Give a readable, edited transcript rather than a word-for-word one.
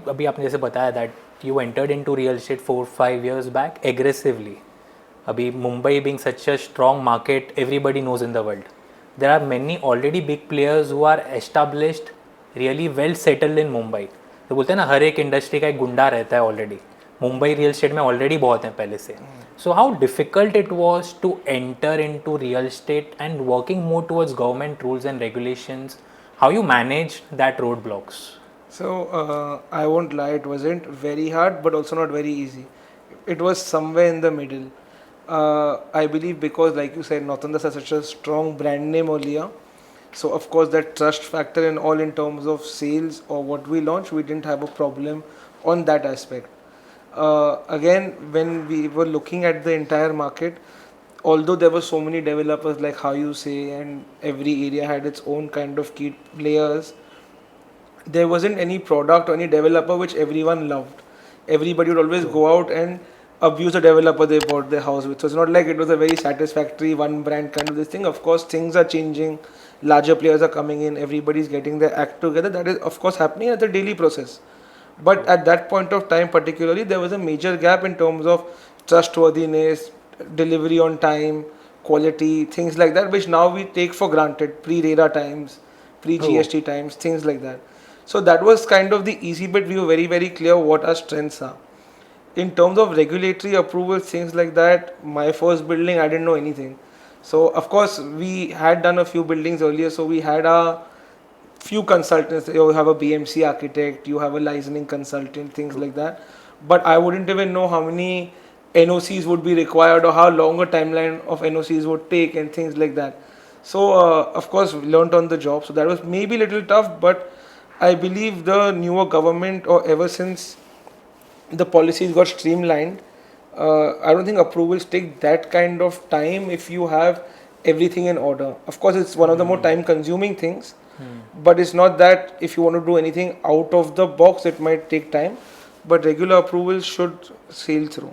अभी आपने जैसे बताया that you entered into real estate 4-5 years back aggressively. Abhi Mumbai being such a strong market, everybody knows in the world. There are many already big players who are established, really well settled in Mumbai. तो बोलते हैं ना हर एक industry का एक गुंडा रहता है ऑलरेडी. मुंबई रियल एस्टेट में ऑलरेडी बहुत हैं पहले से. So how difficult it was to enter into real estate and working more towards government rules and regulations, how you managed that roadblocks? So I won't lie, it wasn't very hard, but also not very easy. It was somewhere in the middle. I believe because, like you said, Notandas has such a strong brand name earlier. So of course that trust factor and all in terms of sales or what we launched, we didn't have a problem on that aspect. Again, when we were looking at the entire market, although there were so many developers, like how you say, and every area had its own kind of key players, there wasn't any product or any developer which everyone loved. Everybody would always go out and abuse the developer they bought their house with. So it's not like it was a very satisfactory one brand kind of this thing. Of course, things are changing, larger players are coming in, everybody's getting their act together. That is, of course, happening as a daily process. But at that point of time, particularly, there was a major gap in terms of trustworthiness, delivery on time, quality, things like that, which now we take for granted pre-RERA times, pre-GST times, things like that. So that was kind of the easy bit. We were very, very clear what our strengths are. In terms of regulatory approvals, things like that, my first building, I didn't know anything. So of course, we had done a few buildings earlier, so we had a few consultants. You have a BMC architect, you have a licensing consultant, things like that. But I wouldn't even know how many NOCs would be required or how long a timeline of NOCs would take and things like that. So of course, we learned on the job. So that was maybe a little tough, but I believe the newer government, or ever since the policies got streamlined, I don't think approvals take that kind of time if you have everything in order. Of course, it's one of the more time consuming things, but it's not that if you want to do anything out of the box, it might take time. But regular approvals should sail through.